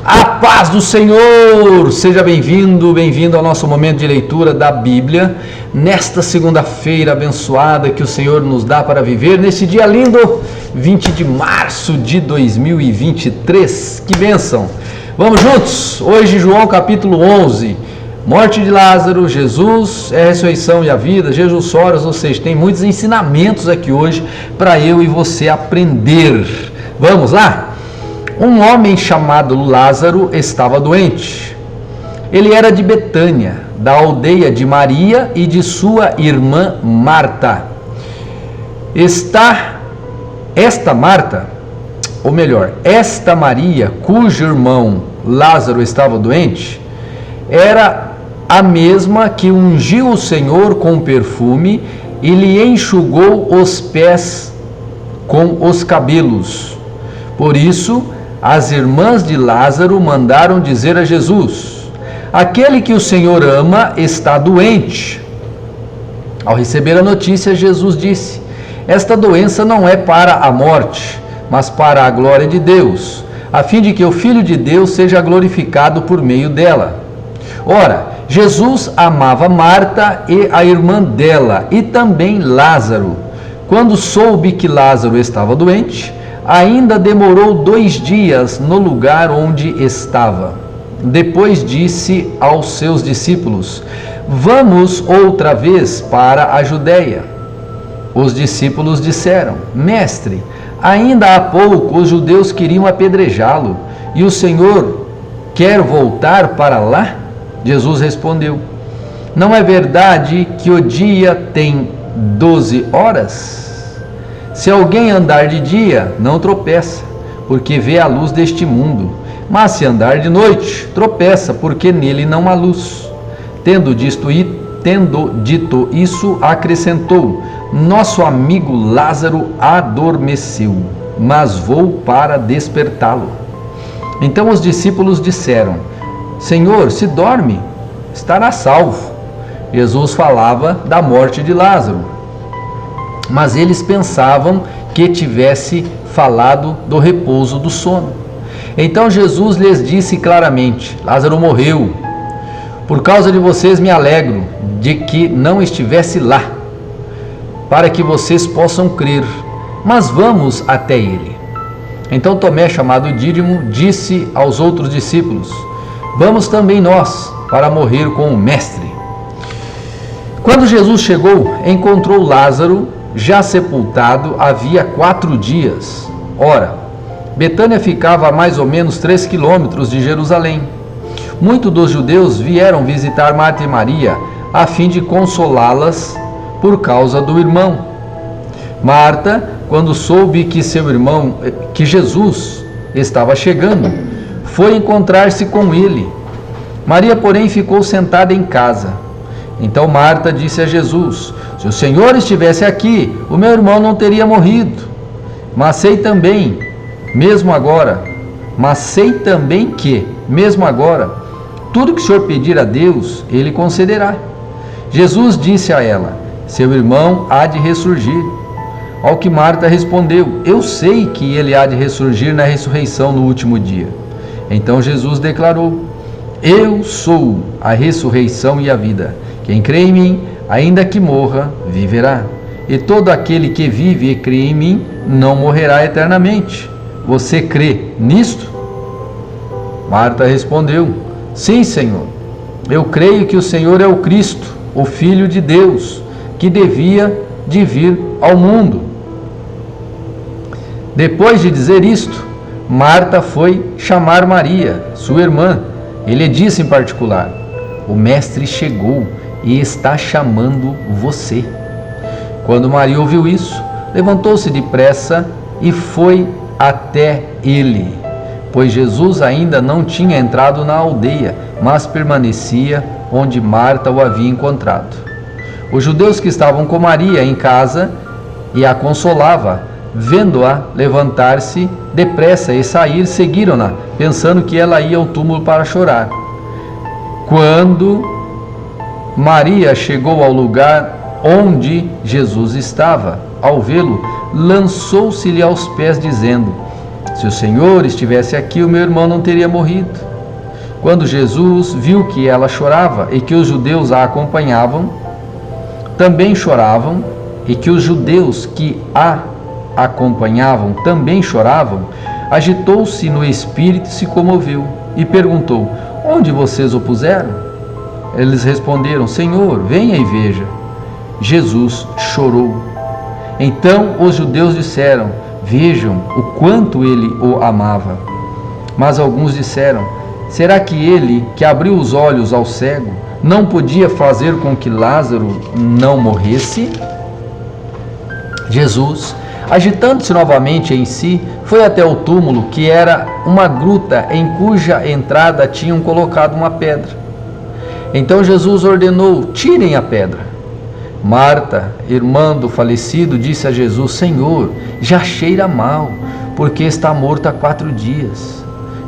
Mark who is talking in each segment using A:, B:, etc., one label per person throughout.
A: A paz do Senhor! Seja bem-vindo, bem-vindo ao nosso momento de leitura da Bíblia, nesta segunda-feira abençoada que o Senhor nos dá para viver, nesse dia lindo, 20 de março de 2023. Que bênção! Vamos juntos? Hoje, João capítulo 11, morte de Lázaro, Jesus é a ressurreição e a vida, Jesus Soros, ou seja, tem muitos ensinamentos aqui hoje para eu e você aprender. Vamos lá? Um homem chamado Lázaro estava doente. Ele era de Betânia, da aldeia de Maria e de sua irmã Marta. Esta Maria, cujo irmão Lázaro estava doente, era a mesma que ungiu o Senhor com perfume e lhe enxugou os pés com os cabelos. Por isso, as irmãs de Lázaro mandaram dizer a Jesus: aquele que o Senhor ama está doente. Ao receber a notícia, Jesus disse: esta doença não é para a morte, mas para a glória de Deus, a fim de que o Filho de Deus seja glorificado por meio dela. Ora, Jesus amava Marta e a irmã dela, e também Lázaro. Quando soube que Lázaro estava doente, ainda demorou 2 dias no lugar onde estava. Depois disse aos seus discípulos: vamos outra vez para a Judeia. Os discípulos disseram: Mestre, ainda há pouco os judeus queriam apedrejá-lo, e o Senhor quer voltar para lá? Jesus respondeu: não é verdade que o dia tem 12 horas? Se alguém andar de dia, não tropeça, porque vê a luz deste mundo. Mas se andar de noite, tropeça, porque nele não há luz. Tendo dito isso, acrescentou: nosso amigo Lázaro adormeceu, mas vou para despertá-lo. Então os discípulos disseram: Senhor, se dorme, estará salvo. Jesus falava da morte de Lázaro, mas eles pensavam que tivesse falado do repouso do sono. Então Jesus lhes disse claramente: Lázaro morreu. Por causa de vocês me alegro de que não estivesse lá, para que vocês possam crer. Mas vamos até ele. Então Tomé, chamado Dídimo, disse aos outros discípulos: vamos também nós para morrer com o Mestre. Quando Jesus chegou, encontrou Lázaro já sepultado havia 4 dias. Ora, Betânia ficava a mais ou menos 3 quilômetros de Jerusalém. Muitos dos judeus vieram visitar Marta e Maria, a fim de consolá-las por causa do irmão. Marta, quando soube que Jesus estava chegando, foi encontrar-se com ele. Maria, porém, ficou sentada em casa. Então Marta disse a Jesus: se o Senhor estivesse aqui, o meu irmão não teria morrido. Mas sei também que, mesmo agora, tudo que o Senhor pedir a Deus, Ele concederá. Jesus disse a ela: seu irmão há de ressurgir. Ao que Marta respondeu: eu sei que ele há de ressurgir na ressurreição no último dia. Então Jesus declarou: eu sou a ressurreição e a vida. Quem crê em mim, ainda que morra, viverá. E todo aquele que vive e crê em mim, não morrerá eternamente. Você crê nisto? Marta respondeu: sim, Senhor. Eu creio que o Senhor é o Cristo, o Filho de Deus, que devia de vir ao mundo. Depois de dizer isto, Marta foi chamar Maria, sua irmã. Ele disse em particular: o Mestre chegou e está chamando você. Quando Maria ouviu isso, levantou-se depressa e foi até ele, pois Jesus ainda não tinha entrado na aldeia, mas permanecia onde Marta o havia encontrado. Os judeus que estavam com Maria em casa e a consolava, vendo-a levantar-se depressa e sair, seguiram-na, pensando que ela ia ao túmulo para chorar. Quando Maria chegou ao lugar onde Jesus estava, ao vê-lo, lançou-se-lhe aos pés, dizendo: Se o Senhor estivesse aqui, o meu irmão não teria morrido. Quando Jesus viu que ela chorava e que os judeus a acompanhavam, também choravam, e que os judeus que a acompanhavam também choravam, agitou-se no espírito e se comoveu, e perguntou: onde vocês o puseram? Eles responderam: Senhor, venha e veja. Jesus chorou. Então os judeus disseram: vejam o quanto ele o amava. Mas alguns disseram: será que ele, que abriu os olhos ao cego, não podia fazer com que Lázaro não morresse? Jesus, agitando-se novamente em si, foi até o túmulo, que era uma gruta em cuja entrada tinham colocado uma pedra. Então Jesus ordenou: tirem a pedra. Marta, irmã do falecido, disse a Jesus: Senhor, já cheira mal, porque está morto há 4 dias.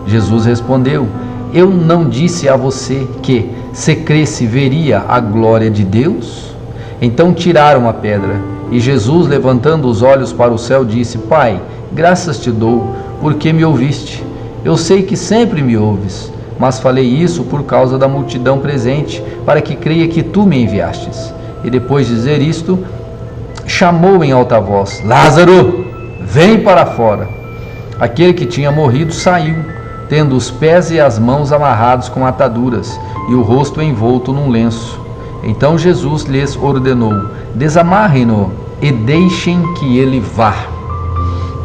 A: Jesus respondeu: eu não disse a você que, se cresce, veria a glória de Deus? Então tiraram a pedra. E Jesus, levantando os olhos para o céu, disse: Pai, graças te dou, porque me ouviste. Eu sei que sempre me ouves, mas falei isso por causa da multidão presente, para que creia que tu me enviastes. E depois de dizer isto, chamou em alta voz: Lázaro, vem para fora. Aquele que tinha morrido saiu, tendo os pés e as mãos amarrados com ataduras, e o rosto envolto num lenço. Então Jesus lhes ordenou: desamarrem-no e deixem que ele vá.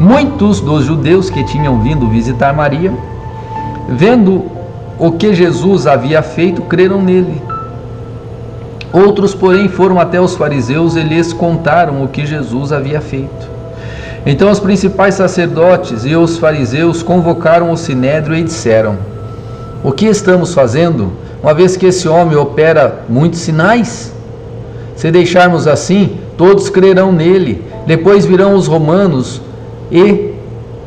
A: Muitos dos judeus que tinham vindo visitar Maria, vendo o que Jesus havia feito, creram nele. Outros, porém, foram até os fariseus e lhes contaram o que Jesus havia feito. Então os principais sacerdotes e os fariseus convocaram o sinédrio e disseram: o que estamos fazendo, uma vez que esse homem opera muitos sinais? Se deixarmos assim, todos crerão nele. Depois virão os romanos e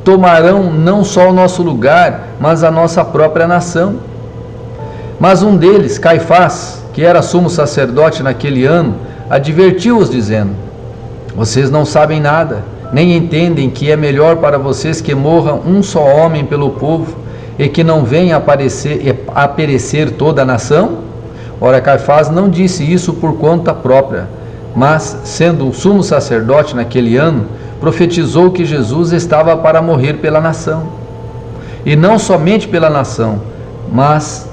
A: tomarão não só o nosso lugar, mas a nossa própria nação. Mas um deles, Caifás, que era sumo sacerdote naquele ano, advertiu-os dizendo: vocês não sabem nada, nem entendem que é melhor para vocês que morra um só homem pelo povo, e que não venha a perecer toda a nação? Ora, Caifás não disse isso por conta própria, mas, sendo sumo sacerdote naquele ano, profetizou que Jesus estava para morrer pela nação. E não somente pela nação, mas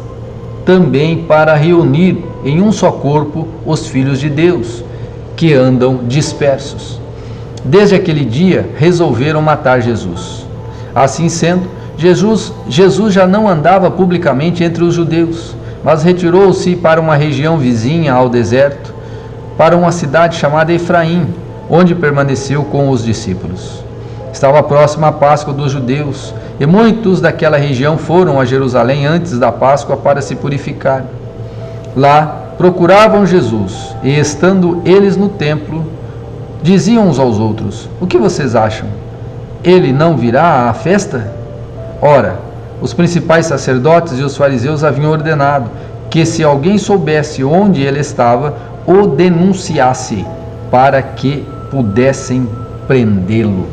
A: também para reunir em um só corpo os filhos de Deus, que andam dispersos. Desde aquele dia, resolveram matar Jesus. Assim sendo, Jesus já não andava publicamente entre os judeus, mas retirou-se para uma região vizinha ao deserto, para uma cidade chamada Efraim, onde permaneceu com os discípulos. Estava próxima a Páscoa dos judeus, e muitos daquela região foram a Jerusalém antes da Páscoa para se purificar. Lá procuravam Jesus, e estando eles no templo, diziam uns aos outros: o que vocês acham? Ele não virá à festa? Ora, os principais sacerdotes e os fariseus haviam ordenado que, se alguém soubesse onde ele estava, o denunciasse, para que pudessem prendê-lo.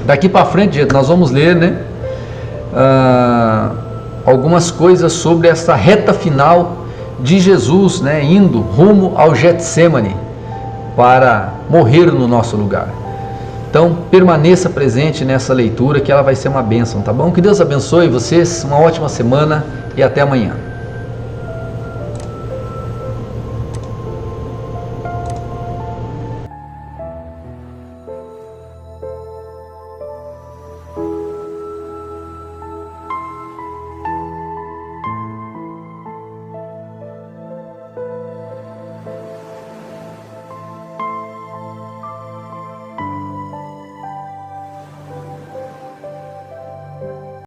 A: Daqui para frente, gente, nós vamos ler, algumas coisas sobre essa reta final de Jesus, indo rumo ao Getsemane para morrer no nosso lugar. Então, permaneça presente nessa leitura, que ela vai ser uma bênção, tá bom? Que Deus abençoe vocês, uma ótima semana e até amanhã.